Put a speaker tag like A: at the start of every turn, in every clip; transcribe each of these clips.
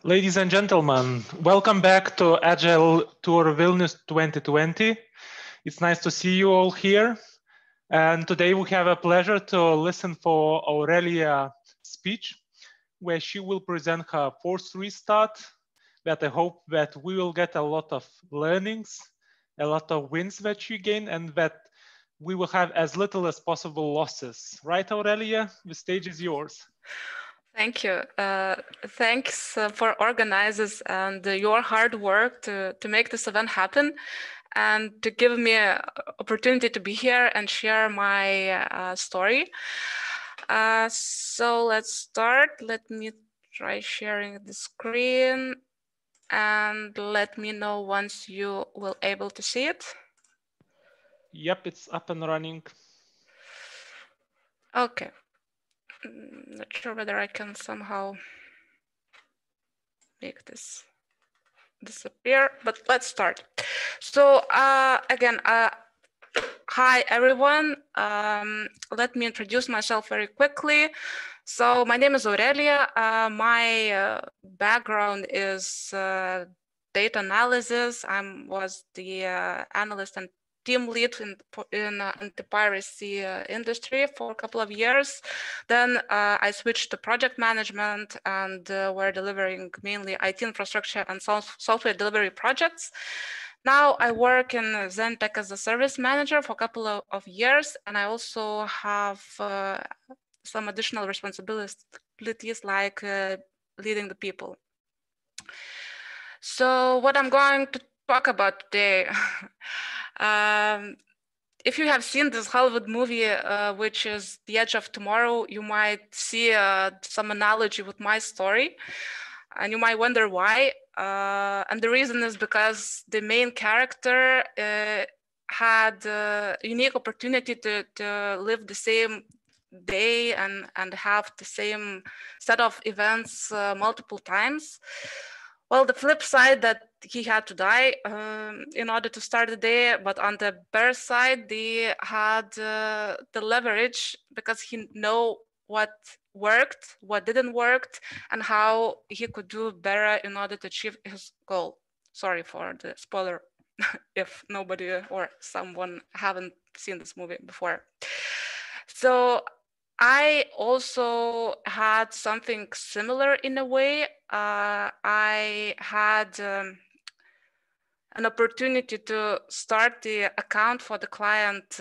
A: Ladies and gentlemen, welcome back to Agile Tour Vilnius 2020. It's nice to see you all here. And today we have a pleasure to listen for Aurelija's speech, where she will present her forced restart, that I hope that we will get a lot of learnings, a lot of wins that you gain, and that we will have as little as possible losses. Right, Aurelija? The stage is yours.
B: Thank you. Thanks for organizers and your hard work to make this event happen and to give me an opportunity to be here and share my story. So let's start. Let me try sharing the screen and let me know once you will able to see it.
A: Yep, it's up and running.
B: Okay. Not sure whether I can somehow make this disappear, but let's start. So again, hi everyone. Let me introduce myself very quickly. So my name is Aurelija. My background is data analysis. I was the analyst and team lead in anti-piracy industry for a couple of years. Then I switched to project management and we're delivering mainly IT infrastructure and software delivery projects. Now I work in Zentech as a service manager for a couple of years, and I also have some additional responsibilities like leading the people. So what I'm going to talk about today, if you have seen this Hollywood movie, which is The Edge of Tomorrow, you might see some analogy with my story, and you might wonder why. And the reason is because the main character had a unique opportunity to live the same day and have the same set of events multiple times. Well, the flip side that he had to die in order to start the day, but on the better side, they had the leverage because he know what worked, what didn't work, and how he could do better in order to achieve his goal. Sorry for the spoiler if nobody or someone haven't seen this movie before. So I also had something similar in a way. I had an opportunity to start the account for the client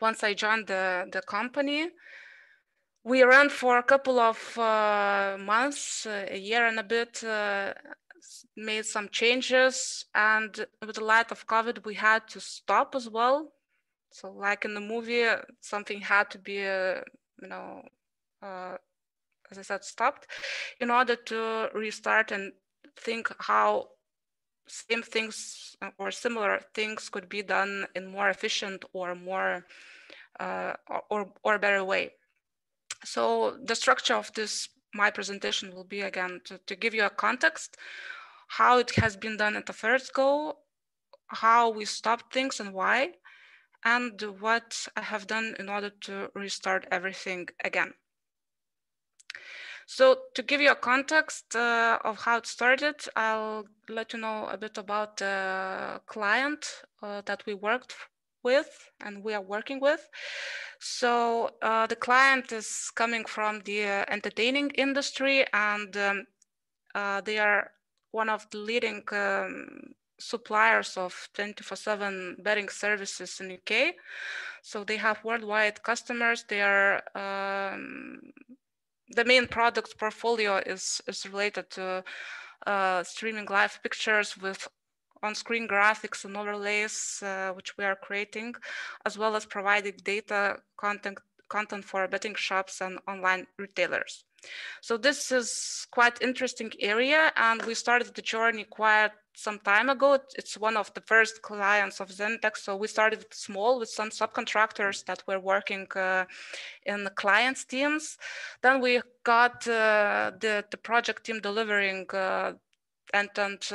B: once I joined the company. We ran for a couple of months, a year and a bit, made some changes, and with the light of COVID, we had to stop as well. So like in the movie, something had to be, as I said, stopped in order to restart and think how same things or similar things could be done in more efficient or more or better way. So the structure of my presentation will be, again, to give you a context, how it has been done at the first go, how we stopped things and why, and what I have done in order to restart everything again. So to give you a context of how it started, I'll let you know a bit about the client that we worked with and we are working with. So the client is coming from the entertaining industry, and they are one of the leading suppliers of 24/7 betting services in UK. So they have worldwide customers. They are the main product portfolio is related to streaming live pictures with on-screen graphics and overlays, which we are creating, as well as providing data content for betting shops and online retailers. So this is quite interesting area, and we started the journey quite some time ago. It's one of the first clients of Zentech. So we started small with some subcontractors that were working in the clients teams. Then we got the project team delivering end-to-end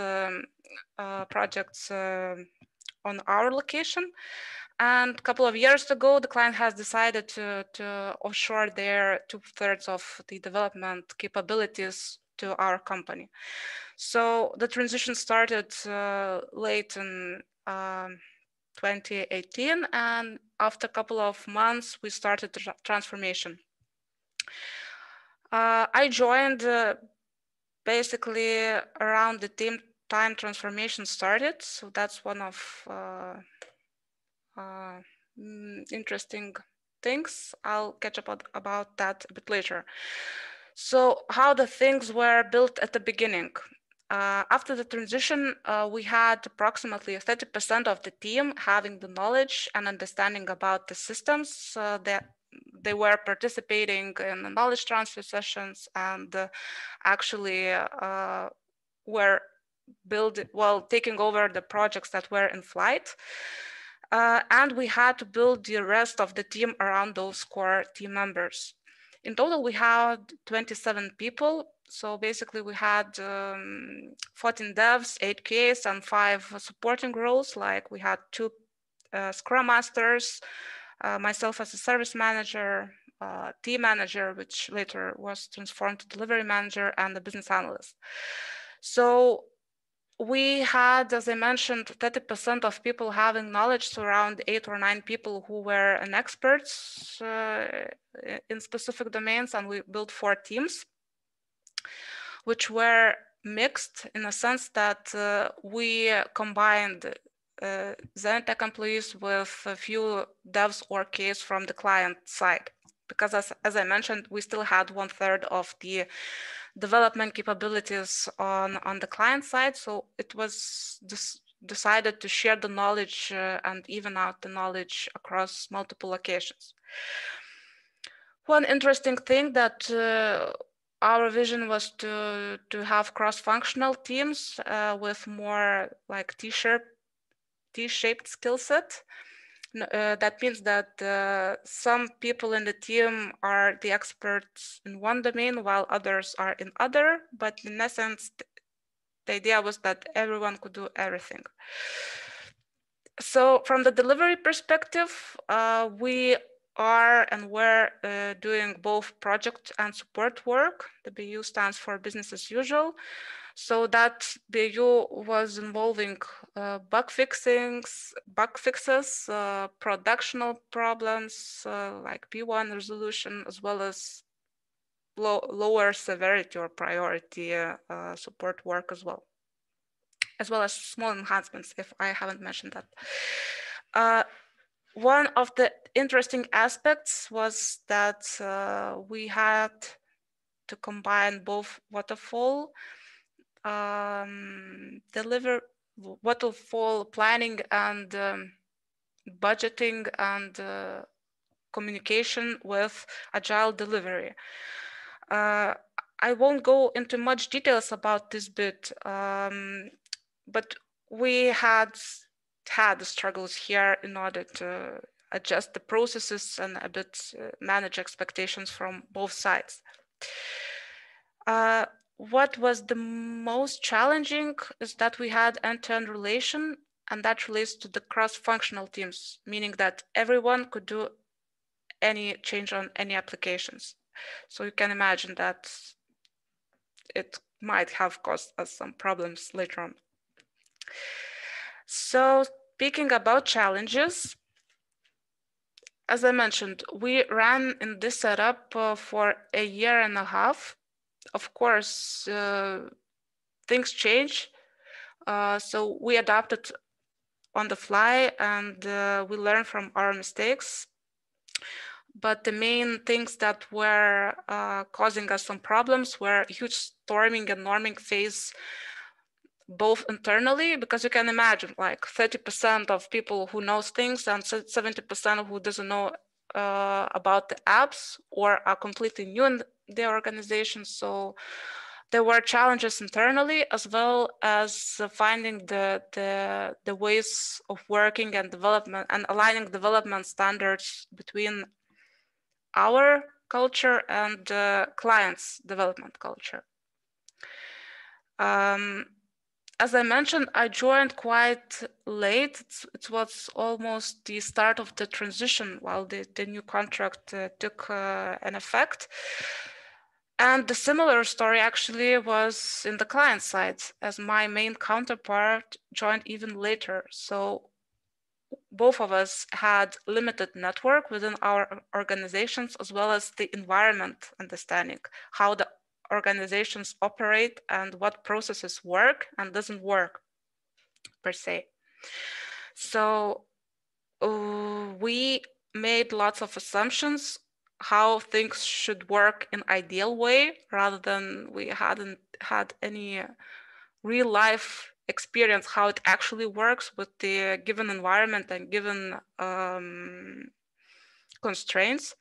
B: projects on our location. And a couple of years ago, the client has decided to offshore their 2/3 of the development capabilities to our company. So the transition started late in 2018, and after a couple of months, we started the transformation. I joined basically around the time transformation started, so that's one of interesting things. I'll catch up about that a bit later. So how the things were built at the beginning. After the transition, we had approximately 30% of the team having the knowledge and understanding about the systems that they were participating in the knowledge transfer sessions and actually were taking over the projects that were in flight. And we had to build the rest of the team around those core team members. In total, we had 27 people. So basically we had 14 devs, 8 QAs, and 5 supporting roles. Like we had 2 Scrum Masters, myself as a service manager, team manager, which later was transformed to delivery manager, and the business analyst. So we had, as I mentioned, 30% of people having knowledge, so around 8 or 9 people who were experts in specific domains, and we built 4 teams, which were mixed in a sense that we combined Zenitech employees with a few devs or QAs from the client side. Because as I mentioned, we still had 1/3 of the development capabilities on the client side. So it was decided to share the knowledge and even out the knowledge across multiple locations. One interesting thing that our vision was to have cross-functional teams with more like T-shaped skill set. That means that some people in the team are the experts in one domain while others are in other, but in essence, the idea was that everyone could do everything. So from the delivery perspective, we are and were doing both project and support work. The BU stands for business as usual. So that BU was involving bug fixes, productional problems like P1 resolution, as well as lower severity or priority support work as well as small enhancements, if I haven't mentioned that. One of the interesting aspects was that we had to combine both waterfall planning and budgeting and communication with agile delivery. I won't go into much details about this bit, but we had struggles here in order to adjust the processes and a bit manage expectations from both sides. What was the most challenging is that we had end-to-end relation, and that relates to the cross-functional teams, meaning that everyone could do any change on any applications. So you can imagine that it might have caused us some problems later on. So speaking about challenges, as I mentioned, we ran in this setup for 1.5 years. Of course, things change. So we adapted on the fly and we learned from our mistakes. But the main things that were causing us some problems were huge storming and norming phase, both internally, because you can imagine like 30% of people who knows things and 70% who doesn't know about the apps or are completely new in the organization. So there were challenges internally as well as finding the ways of working and development and aligning development standards between our culture and clients' development culture. As I mentioned, I joined quite late. It was almost the start of the transition while the new contract took an effect. And the similar story actually was in the client side, as my main counterpart joined even later. So both of us had limited network within our organizations, as well as the environment understanding, how the organizations operate and what processes work and doesn't work per se. So we made lots of assumptions how things should work in ideal way, rather than we hadn't had any real life experience how it actually works with the given environment and given constraints.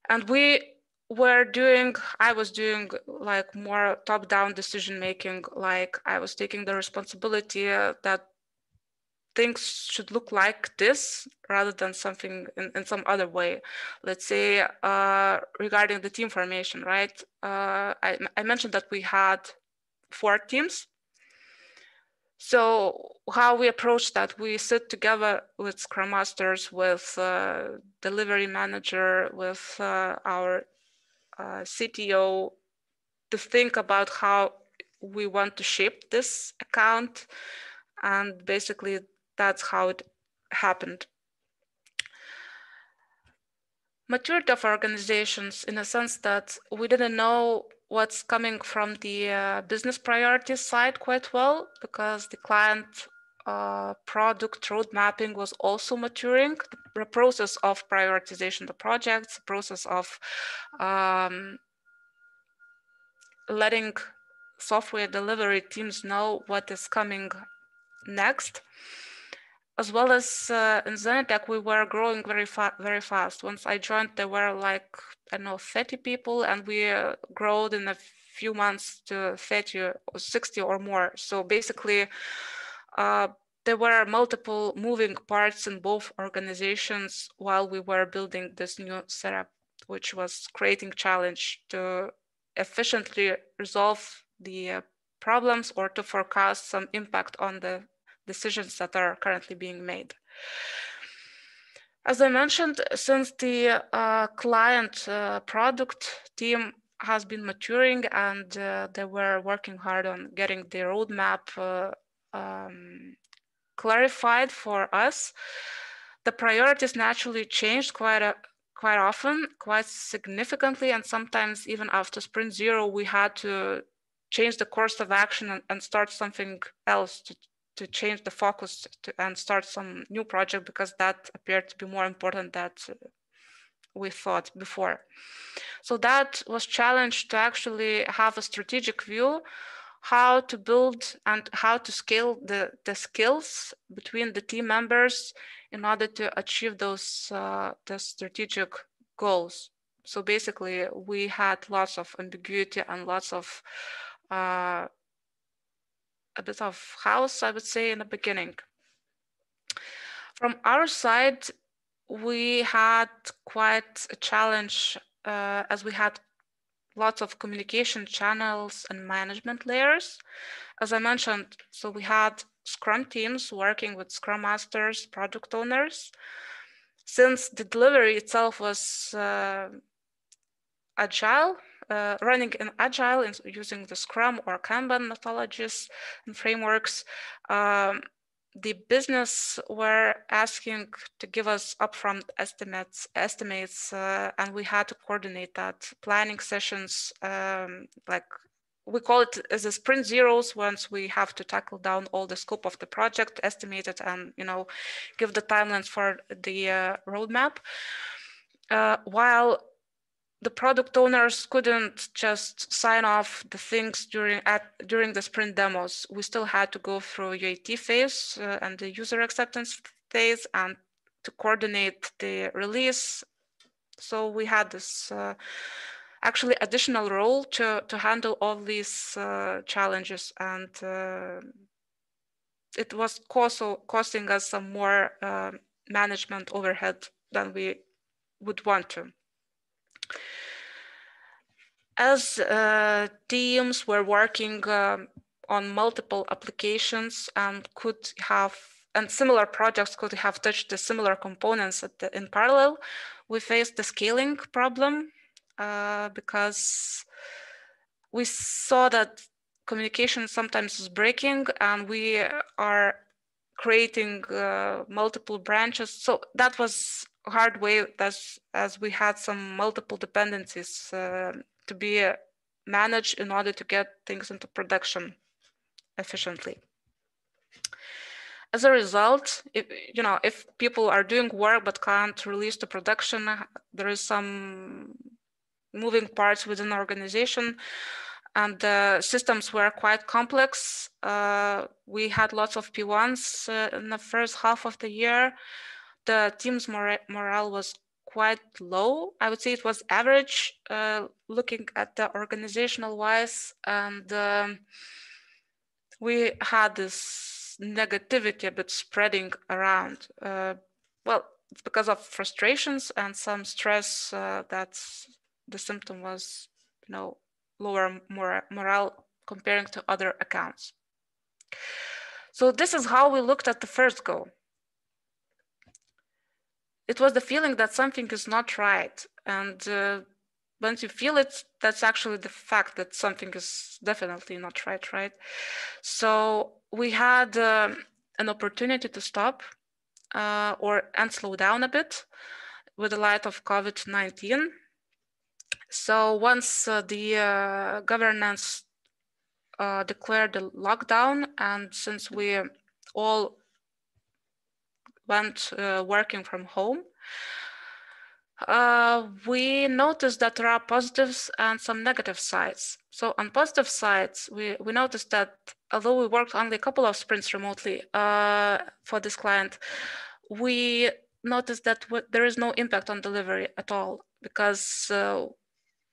B: And I was doing like more top-down decision making, like I was taking the responsibility that things should look like this rather than something in some other way. Let's say regarding the team formation, right? I mentioned that we had 4 teams. So how we approach that, we sit together with Scrum Masters, with delivery manager, with our CTO, to think about how we want to shape this account. And basically that's how it happened. Maturity of organizations, in a sense that we didn't know what's coming from the business priorities side quite well, because the client product road mapping was also maturing. The process of prioritization, the projects, the process of letting software delivery teams know what is coming next. As well as in Zenitech, we were growing very fast. Once I joined, there were like, I don't know, 30 people, and we growed in a few months to 30 or 60 or more. So basically, there were multiple moving parts in both organizations while we were building this new setup, which was creating challenge to efficiently resolve the problems or to forecast some impact on the decisions that are currently being made. As I mentioned, since the client product team has been maturing and they were working hard on getting the roadmap clarified for us, the priorities naturally changed quite often, quite significantly, and sometimes even after Sprint Zero, we had to change the course of action and start something else to change the focus and start some new project, because that appeared to be more important than we thought before. So that was challenged to actually have a strategic view, how to build and how to scale the skills between the team members in order to achieve those the strategic goals. So basically, we had lots of ambiguity and lots of a bit of chaos, I would say, in the beginning. From our side, we had quite a challenge as we had lots of communication channels and management layers. As I mentioned, so we had Scrum teams working with Scrum Masters, product owners. Since the delivery itself was Agile, running in Agile using the Scrum or Kanban methodologies and frameworks, the business were asking to give us upfront estimates, and we had to coordinate that. Planning sessions, like we call it as a sprint zeros, once we have to tackle down all the scope of the project, estimate it, and give the timelines for the roadmap. While the product owners couldn't just sign off the things during the sprint demos. We still had to go through UAT phase and the user acceptance phase and to coordinate the release. So we had this actually additional role to handle all these challenges, and it was costing us some more management overhead than we would want to. As teams were working on multiple applications and similar projects could have touched the similar components in parallel, we faced the scaling problem. because we saw that communication sometimes is breaking and we are creating multiple branches. So that was a hard way as we had some multiple dependencies to be managed in order to get things into production efficiently. As a result, if people are doing work but can't release to production, there is some moving parts within the organization, and the systems were quite complex. We had lots of P1s in the first half of the year. The team's morale was quite low. I would say it was average, looking at the organizational wise, and we had this negativity a bit spreading around. Well, it's because of frustrations and some stress. That's the symptom was, lower morale comparing to other accounts. So this is how we looked at the first go. It was the feeling that something is not right, and once you feel it, that's actually the fact that something is definitely not right, right? So we had an opportunity to stop and slow down a bit with the light of COVID-19. So once the governance declared the lockdown, and since we all went working from home, we noticed that there are positives and some negative sides. So on positive sides, we noticed that although we worked only a couple of sprints remotely for this client, we noticed that there is no impact on delivery at all, because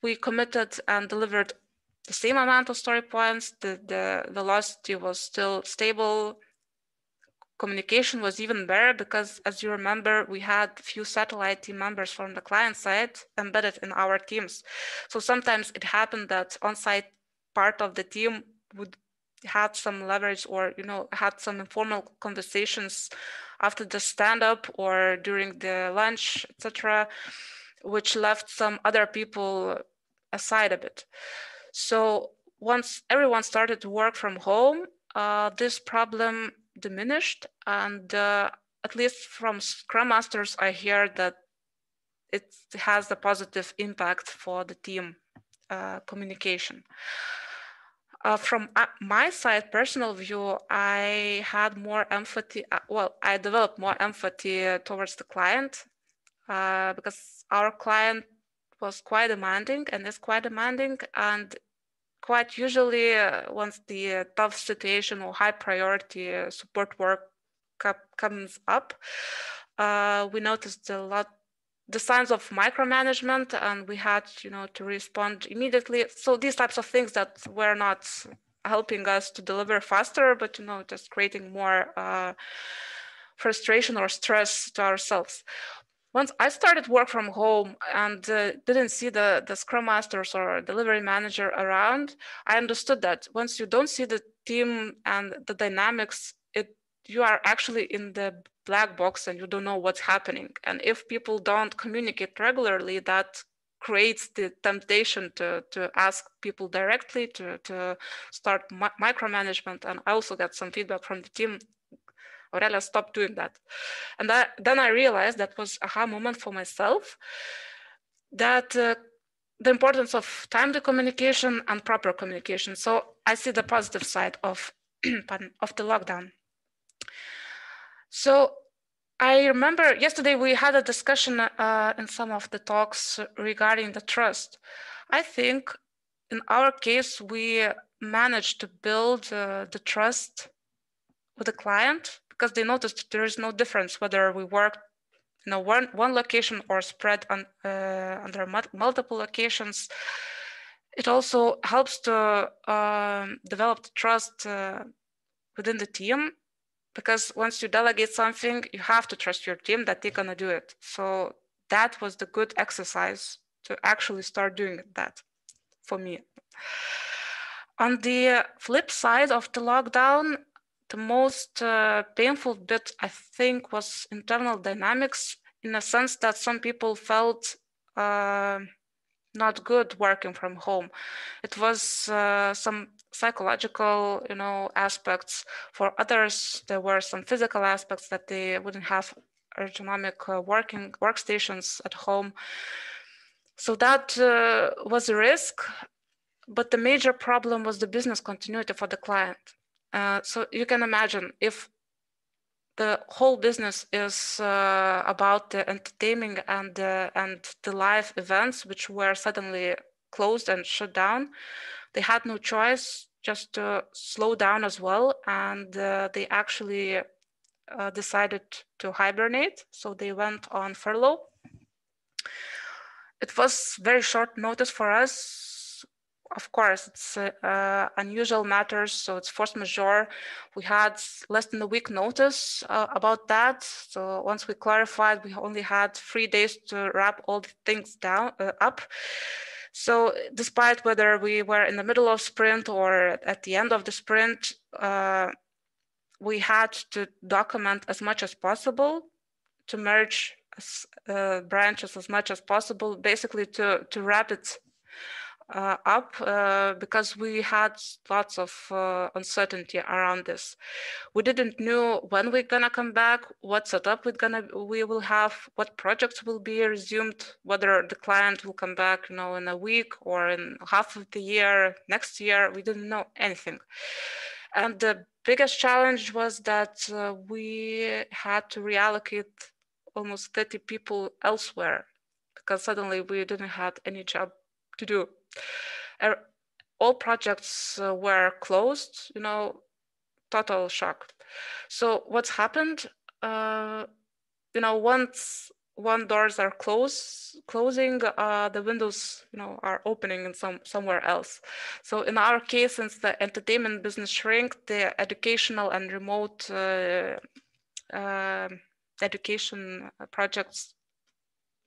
B: we committed and delivered the same amount of story points. The velocity was still stable. Communication was even better because, as you remember, we had a few satellite team members from the client side embedded in our teams. So sometimes it happened that on-site part of the team would have some leverage, or had some informal conversations after the stand-up or during the lunch, etc., which left some other people aside a bit. So once everyone started to work from home, this problem diminished, and at least from Scrum Masters, I hear that it has a positive impact for the team communication. From my side, personal view, I had more empathy. I developed more empathy towards the client because our client was quite demanding and is quite demanding, and quite usually once the tough situation or high priority support work comes up, we noticed a lot the signs of micromanagement, and we had to respond immediately. So these types of things that were not helping us to deliver faster, but just creating more frustration or stress to ourselves. Once I started work from home and didn't see the Scrum Masters or delivery manager around, I understood that once you don't see the team and the dynamics, you are actually in the black box and you don't know what's happening. And if people don't communicate regularly, that creates the temptation to ask people directly, to start micromanagement. And I also got some feedback from the team. Aurelia, stop doing that. And then I realized that was an aha moment for myself, that the importance of timed communication and proper communication. So I see the positive side of the lockdown. So I remember yesterday we had a discussion in some of the talks regarding the trust. I think in our case, we managed to build the trust with the client, because they noticed there is no difference whether we work one location or spread under multiple locations. It also helps to develop the trust within the team, because once you delegate something, you have to trust your team that they're gonna do it. So that was the good exercise to actually start doing that for me. On the flip side of the lockdown, the most painful bit, I think, was internal dynamics, in a sense that some people felt not good working from home. It was some psychological, aspects. For others, there were some physical aspects that they wouldn't have ergonomic workstations at home. So that was a risk, but the major problem was the business continuity for the client. So you can imagine if the whole business is about the entertainment and the live events, which were suddenly closed and shut down. They had no choice just to slow down as well, and they actually decided to hibernate. So they went on furlough. It was very short notice for us. Of course, it's unusual matters, so it's force majeure. We had less than a week notice about that. So once we clarified, we only had 3 days to wrap all the things down up. So despite whether we were in the middle of sprint or at the end of the sprint, we had to document as much as possible, to merge branches as much as possible, basically to wrap it up because we had lots of uncertainty around this. We didn't know when we're gonna come back, what setup we will have, what projects will be resumed, whether the client will come back, in a week or in half of the year, next year. We didn't know anything. And the biggest challenge was that we had to reallocate almost 30 people elsewhere because suddenly we didn't have any job to do. All projects were closed, total shock. So what's happened, once doors are closing, the windows, are opening in somewhere else. So in our case, since the entertainment business shrank, the educational and remote education projects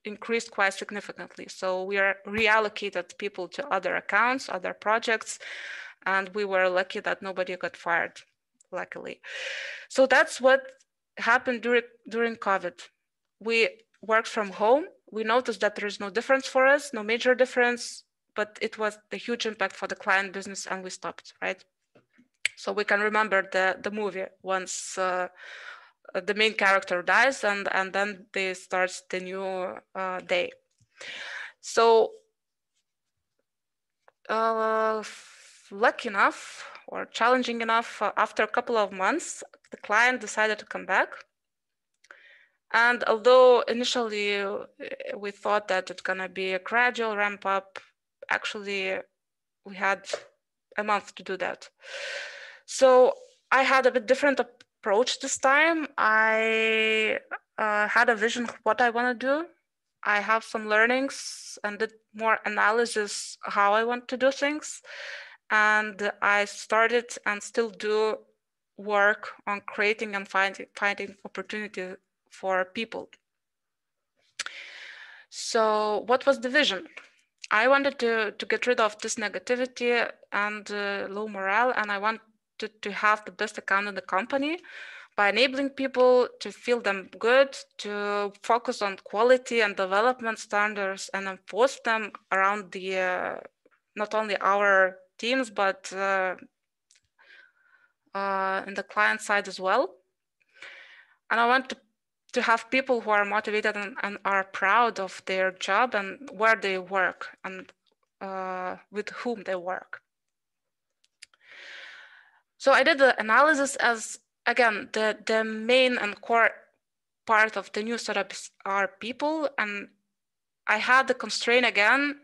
B: increased quite significantly. So we are reallocated people to other accounts, other projects, and we were lucky that nobody got fired, luckily. So that's what happened during COVID. We worked from home. We noticed that there is no difference for us, no major difference, but it was a huge impact for the client business, and we stopped, right? So we can remember the movie once the main character dies and then they start the new day. So lucky enough or challenging enough, after a couple of months, the client decided to come back. And although initially we thought that it's gonna be a gradual ramp up, actually we had a month to do that. So I had a bit different approach this time. I had a vision of what I want to do. I have some learnings and did more analysis how I want to do things. And I started and still do work on creating and finding opportunity for people. So what was the vision? I wanted to get rid of this negativity and low morale, and I wanted to have the best account in the company by enabling people to feel them good, to focus on quality and development standards and enforce them around the not only our teams, but in the client side as well. And I want to have people who are motivated and are proud of their job and where they work and with whom they work. So I did the analysis as, again, the main and core part of the new setups are people. And I had the constraint again,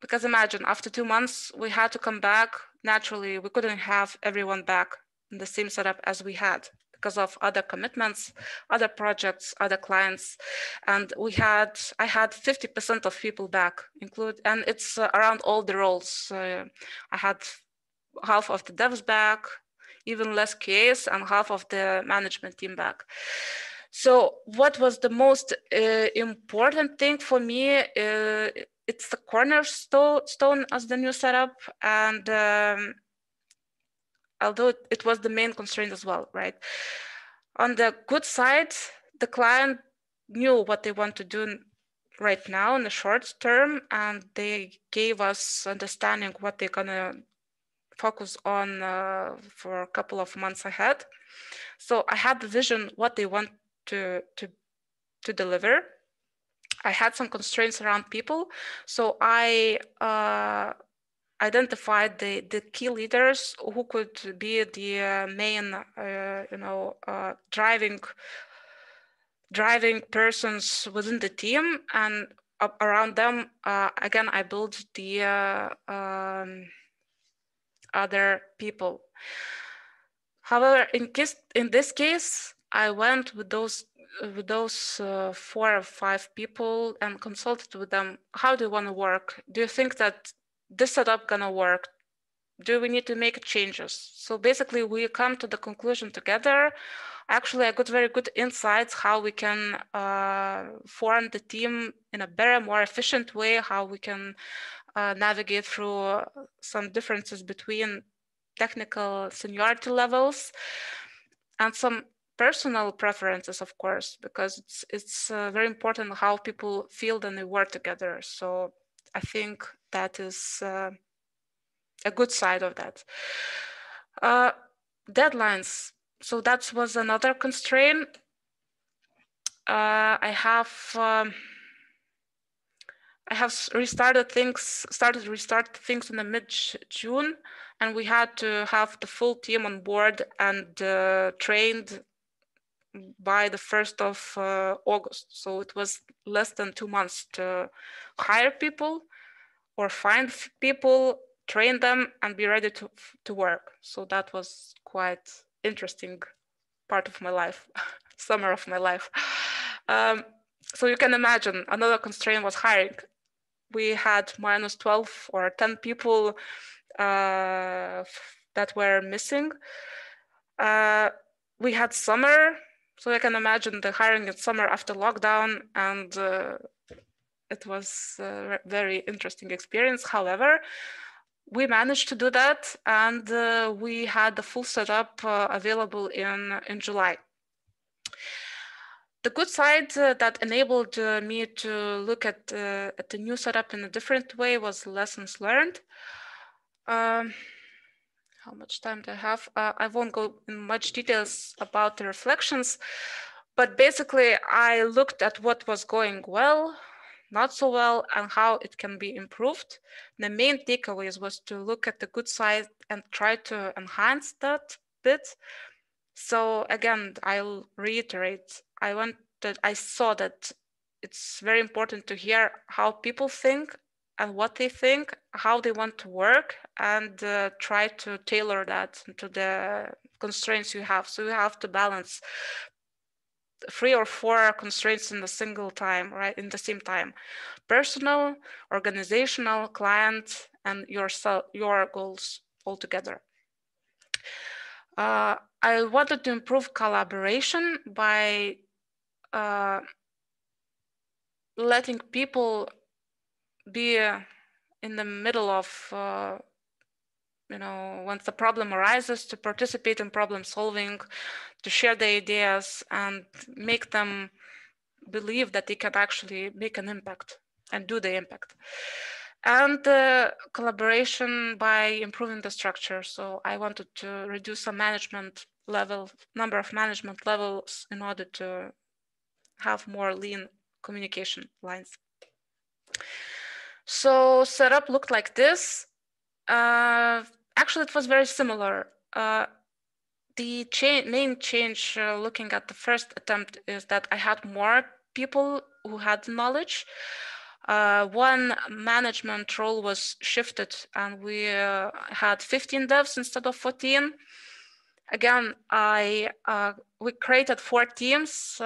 B: because imagine after 2 months, we had to come back. Naturally, we couldn't have everyone back in the same setup as we had because of other commitments, other projects, other clients. And I had 50% of people back, and it's around all the roles. I had half of the devs back, even less QAs, and half of the management team back. So what was the most important thing for me? It's the cornerstone as the new setup. And although it was the main constraint as well, right? On the good side, the client knew what they want to do right now in the short term, and they gave us understanding what they're gonna focus on for a couple of months ahead. So I had the vision what they want to deliver. I had some constraints around people, so I identified the key leaders who could be the main, driving persons within the team, and around them, again, I built the other people. However, in this case, I went with those 4 or 5 people and consulted with them. How do you want to work? Do you think that this setup gonna work? Do we need to make changes? So basically, we come to the conclusion together. Actually, I got very good insights how we can form the team in a better, more efficient way, how we can navigate through some differences between technical seniority levels and some personal preferences, of course, because it's very important how people feel when they work together. So I think that is a good side of that. Deadlines. So that was another constraint. I have restart things in the mid-June, and we had to have the full team on board and trained by the 1st of August. So it was less than 2 months to hire people or find people, train them, and be ready to work. So that was quite interesting part of my life, summer of my life. So you can imagine another constraint was hiring. We had minus 12 or 10 people that were missing. We had summer, so I can imagine the hiring in summer after lockdown, and it was a very interesting experience. However, we managed to do that, and we had the full setup available in July. The good side that enabled me to look at the new setup in a different way was lessons learned. How much time do I have? I won't go in much details about the reflections, but basically I looked at what was going well, not so well, and how it can be improved. The main takeaways was to look at the good side and try to enhance that bit. So again, I'll reiterate, I saw that it's very important to hear how people think and what they think, how they want to work, and try to tailor that to the constraints you have. So you have to balance 3 or 4 constraints in a single time, right? In the same time: personal, organizational, client, and your goals all together. I wanted to improve collaboration by letting people be in the middle of, once the problem arises, to participate in problem solving, to share the ideas and make them believe that they can actually make an impact and do the impact. And collaboration by improving the structure. So I wanted to reduce some number of management levels in order to have more lean communication lines. So setup looked like this. Actually, it was very similar. The main change looking at the first attempt is that I had more people who had knowledge. One management role was shifted, and we had 15 devs instead of 14. Again, we created 4 teams.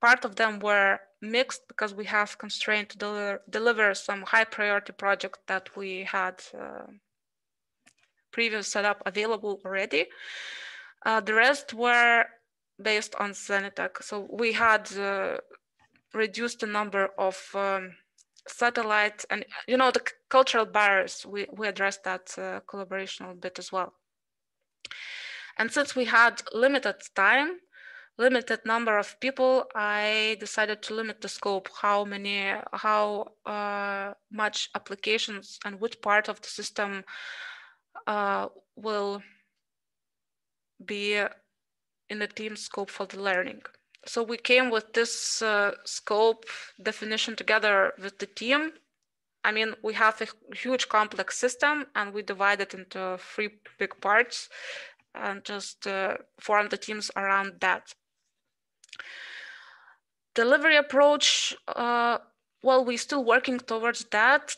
B: Part of them were mixed because we have constrained to deliver some high priority project that we had previous setup available already. The rest were based on Zenitech. So we had reduced the number of satellites, and the cultural barriers, we addressed that collaboration a bit as well. And since we had limited time, limited number of people, I decided to limit the scope, how much applications and which part of the system will be in the team scope for the learning. So we came with this scope definition together with the team. I mean, we have a huge complex system and we divide it into 3 big parts and just form the teams around that. Delivery approach, well, we're still working towards that.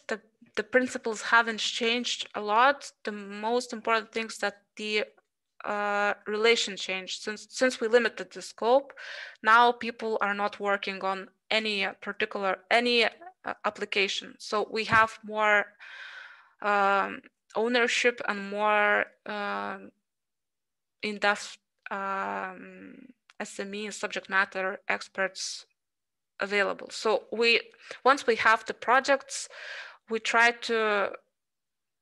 B: The principles haven't changed a lot. The most important thing is that the relation changed. Since we limited the scope, now people are not working on any particular application. So we have more ownership and more in-depth SME subject matter experts available. So once we have the projects, we try to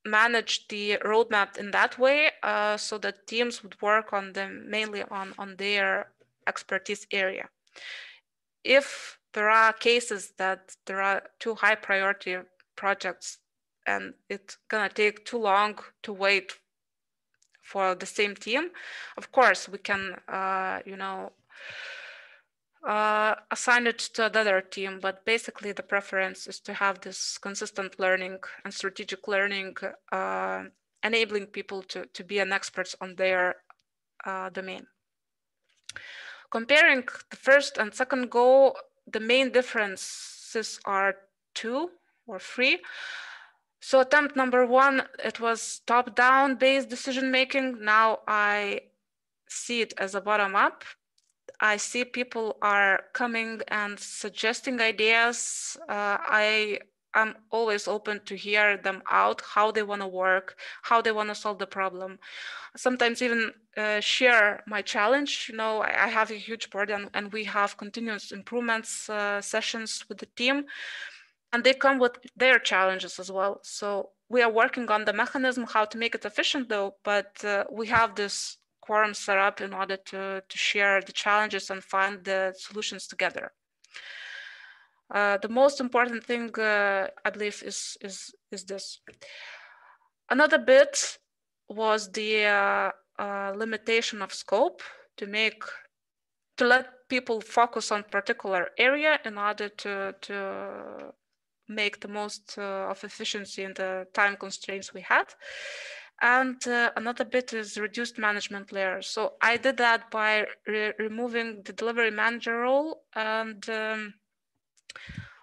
B: manage the roadmap in that way, so that teams would work on them mainly on their expertise area. If there are cases that there are 2 high priority projects and it's gonna take too long to wait for the same team, of course we can assign it to another team, but basically the preference is to have this consistent learning and strategic learning, enabling people to be an expert on their domain. Comparing the first and second goal, the main differences are 2 or 3. So attempt number 1, it was top-down based decision-making. Now I see it as a bottom-up. I see people are coming and suggesting ideas. I'm always open to hear them out, how they want to work, how they want to solve the problem. Sometimes even share my challenge. I have a huge burden and we have continuous improvements sessions with the team, and they come with their challenges as well. So we are working on the mechanism, how to make it efficient though, but we have this quorum set up in order to share the challenges and find the solutions together. The most important thing, I believe, is this. Another bit was the limitation of scope to let people focus on particular area in order to make the most of efficiency in the time constraints we had. And another bit is reduced management layer. So I did that by removing the delivery manager role, and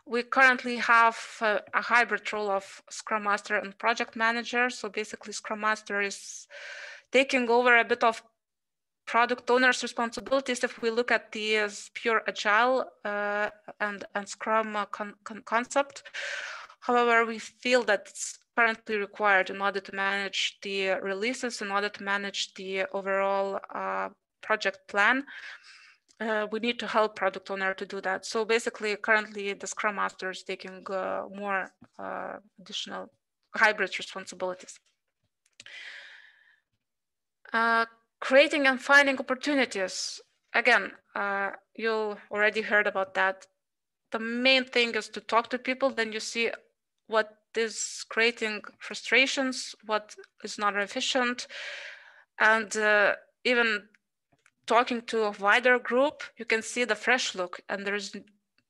B: we currently have a hybrid role of Scrum Master and Project Manager. So basically Scrum Master is taking over a bit of product owner's responsibilities if we look at the pure Agile and Scrum concept. However, we feel that it's currently required in order to manage the releases, in order to manage the overall project plan. We need to help product owner to do that. So basically, currently the Scrum Master is taking more additional hybrid responsibilities. Creating and finding opportunities. Again, you already heard about that. The main thing is to talk to people, then you see what is creating frustrations, what is not efficient, and even talking to a wider group, you can see the fresh look, and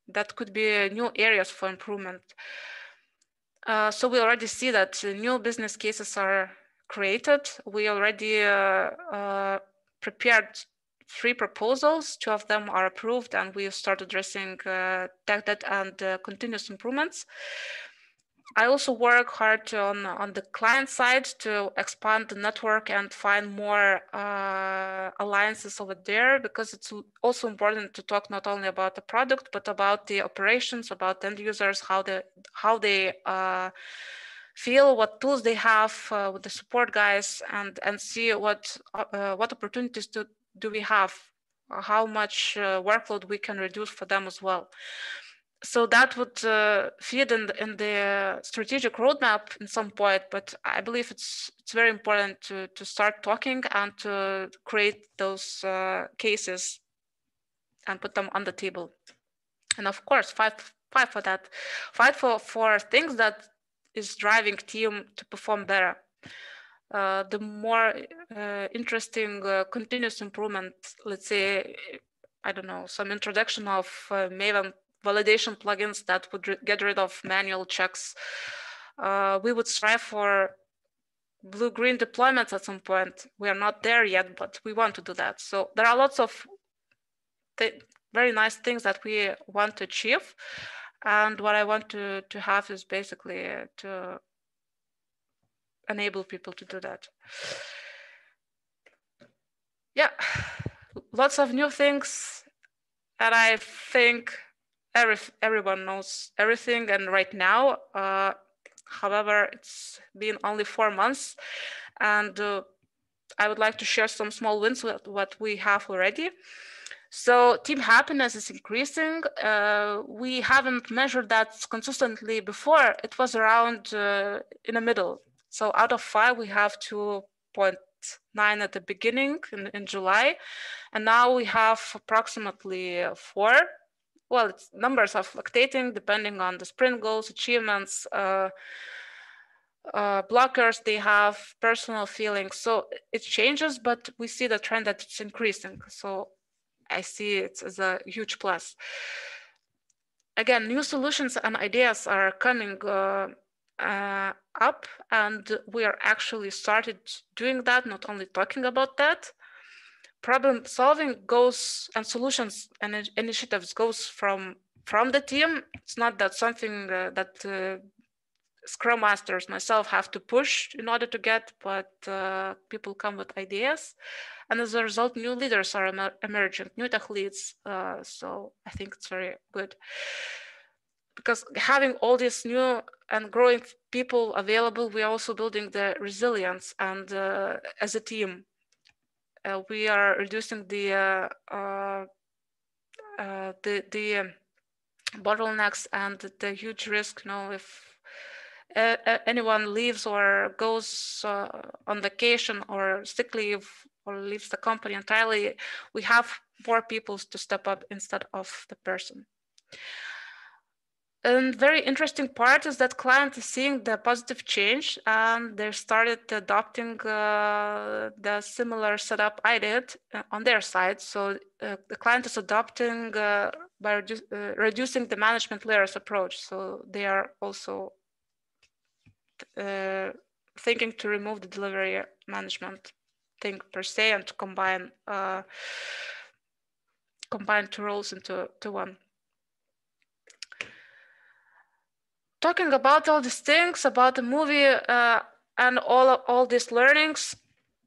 B: that could be new areas for improvement. So we already see that new business cases are created. We already prepared 3 proposals. 2 of them are approved, and we start addressing tech debt and continuous improvements. I also work hard on the client side to expand the network and find more alliances over there, because it's also important to talk not only about the product, but about the operations, about end users, how they feel, what tools they have with the support guys, and see what opportunities do we have, how much workload we can reduce for them as well. So that would feed in the strategic roadmap in some point, but I believe it's very important to start talking and to create those cases and put them on the table. And of course, fight for that. Fight for things that is driving team to perform better. The more interesting continuous improvement, let's say, I don't know, some introduction of Maven validation plugins that would get rid of manual checks. We would strive for blue-green deployments at some point. We are not there yet, but we want to do that. So there are lots of very nice things that we want to achieve. And what I want to have is basically to enable people to do that. Yeah, lots of new things. And I think everyone knows everything. And right now, however, it's been only 4 months. And I would like to share some small wins with what we have already. So team happiness is increasing. We haven't measured that consistently before. It was around in the middle. So out of 5, we have 2.9 at the beginning in July. And now we have approximately 4. Well, numbers are fluctuating depending on the sprint goals, achievements, blockers they have, personal feelings. So it changes, but we see the trend that it's increasing. So I see it as a huge plus. Again, new solutions and ideas are coming up, and we are actually started doing that, not only talking about that. Problem solving goes, and solutions and initiatives goes from the team. It's not that something that Scrum Masters, myself, have to push in order to get, but people come with ideas. And as a result, new leaders are emerging, new tech leads. So I think it's very good. Because having all these new and growing people available, we are also building the resilience. And as a team, we are reducing the bottlenecks and the huge risk. You know, if anyone leaves or goes on vacation or sick leave or leaves the company entirely, we have more people to step up instead of the person. And very interesting part is that client is seeing the positive change, and they started adopting the similar setup I did on their side. So the client is adopting by reducing the management layers approach. So they are also thinking to remove the delivery management thing per se and to combine 2 roles into one. Talking about all these things, about the movie and all these learnings,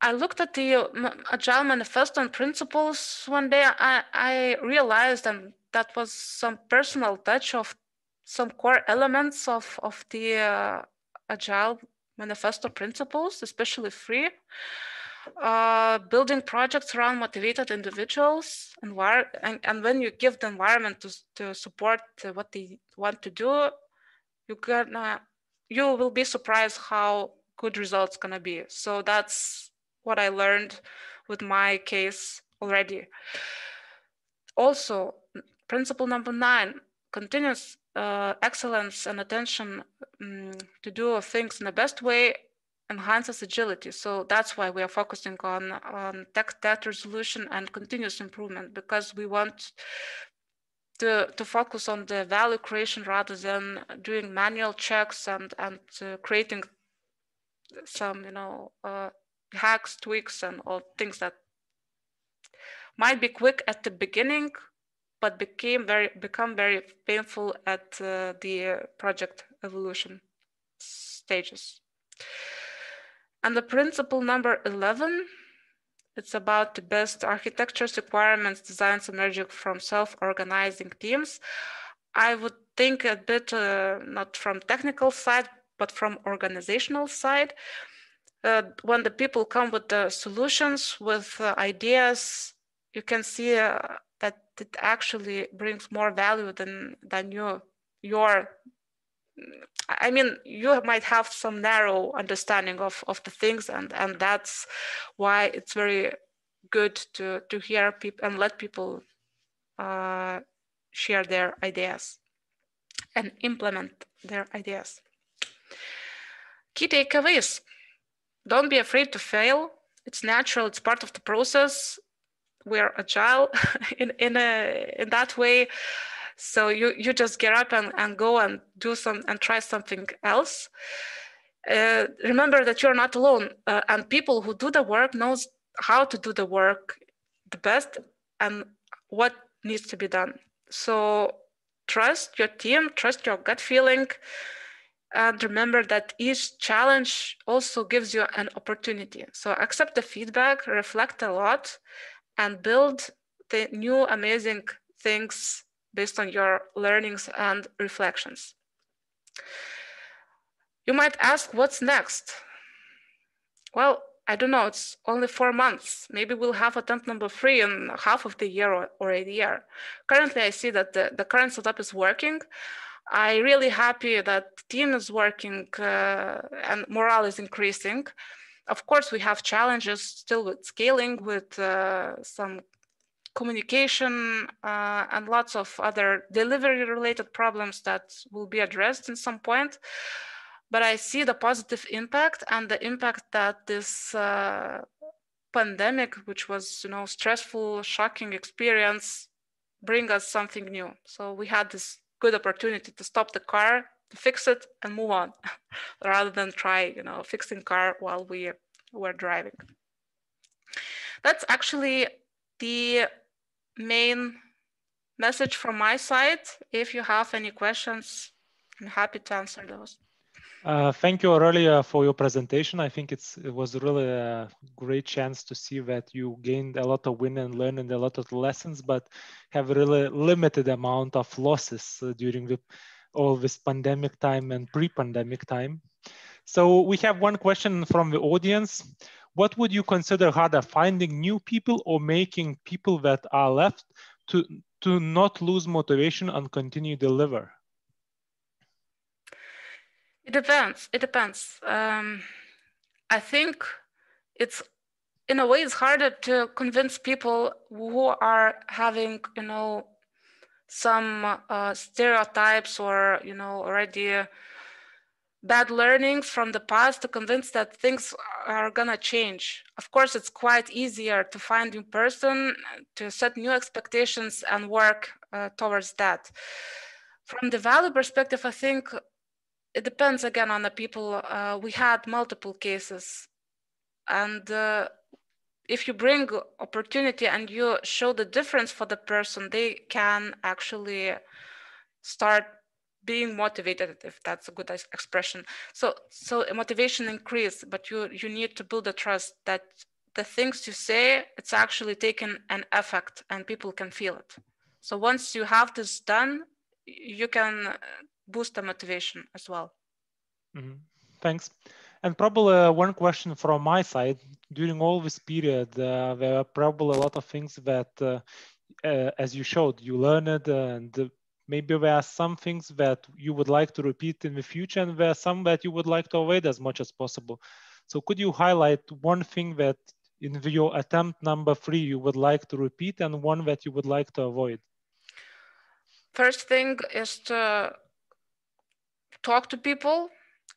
B: I looked at the Agile Manifesto and principles one day. I realized, and that was some personal touch of some core elements of the Agile Manifesto principles, especially 3. Building projects around motivated individuals, and when you give the environment to support what they want to do, you will be surprised how good results gonna be. So that's what I learned with my case already. Also, principle number 9, continuous excellence and attention to do things in the best way enhances agility. So that's why we are focusing on tech debt resolution and continuous improvement, because we want to focus on the value creation rather than doing manual checks and creating some hacks, tweaks, and all things that might be quick at the beginning, but become very painful at the project evolution stages. And the principle number 11, it's about the best architectures, requirements, designs emerging from self-organizing teams. I would think a bit not from technical side, but from organizational side. When the people come with the solutions, with ideas, you can see that it actually brings more value than I mean, you might have some narrow understanding of the things, and that's why it's very good to hear people and let people share their ideas and implement their ideas. Key takeaways. Don't be afraid to fail. It's natural, it's part of the process. We're agile in that way. So you just get up and go and do and try something else. Remember that you're not alone, and people who do the work knows how to do the work the best and what needs to be done. So trust your team, trust your gut feeling, and remember that each challenge also gives you an opportunity. So accept the feedback, reflect a lot, and build the new amazing things based on your learnings and reflections. You might ask, what's next? Well, I don't know, it's only 4 months. Maybe we'll have attempt number 3 in half of the year or a year. Currently, I see that the current setup is working. I'm really happy that the team is working and morale is increasing. Of course, we have challenges still with scaling, with some communication and lots of other delivery-related problems that will be addressed in some point. But I see the positive impact and the impact that this pandemic, which was, stressful, shocking experience, bring us something new. So we had this good opportunity to stop the car, to fix it and move on, rather than try, fixing car while we were driving. That's actually the main message from my side. If you have any questions, I'm happy to answer those.
A: Thank you, Aurelia, for your presentation. I think it was really a great chance to see that you gained a lot of win and learned a lot of lessons, but have a really limited amount of losses during all this pandemic time and pre-pandemic time. So we have one question from the audience. What would you consider harder, finding new people or making people that are left to not lose motivation and continue to deliver?
B: It depends. It depends. I think it's, in a way, it's harder to convince people who are having, some stereotypes or, already bad learnings from the past, to convince that things are gonna change. Of course, it's quite easier to find in person, to set new expectations and work towards that. From the value perspective, I think it depends again on the people. We had multiple cases, and if you bring opportunity and you show the difference for the person, they can actually start being motivated, if that's a good expression. So motivation increase, but you need to build a trust that the things you say, it's actually taking an effect and people can feel it. So once you have this done, you can boost the motivation as well.
A: Mm-hmm. Thanks. And probably one question from my side. During all this period, there are probably a lot of things that, as you showed, you learned, and maybe there are some things that you would like to repeat in the future, and there are some that you would like to avoid as much as possible. So could you highlight one thing that in your attempt number 3 you would like to repeat and one that you would like to avoid?
B: First thing is to talk to people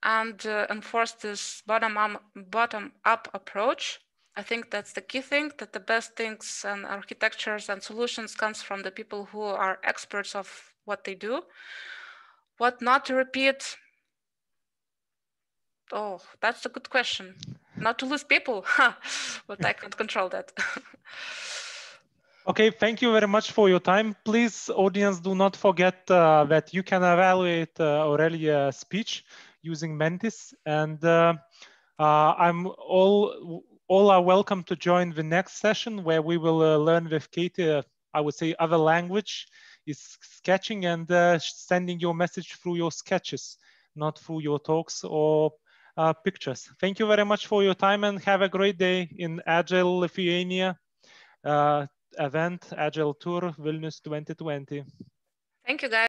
B: and enforce this bottom-up approach. I think that's the key thing, that the best things and architectures and solutions comes from the people who are experts of what they do. What not to repeat? Oh, that's a good question. Not to lose people, but I can't control that.
A: Okay, thank you very much for your time. Please, audience, do not forget that you can evaluate Aurelia's speech using Mentis, and I'm all are welcome to join the next session where we will learn with Katie, I would say, other language is sketching and sending your message through your sketches, not through your talks or pictures. Thank you very much for your time and have a great day in Agile Lithuania event, Agile Tour Vilnius 2020.
B: Thank you, guys.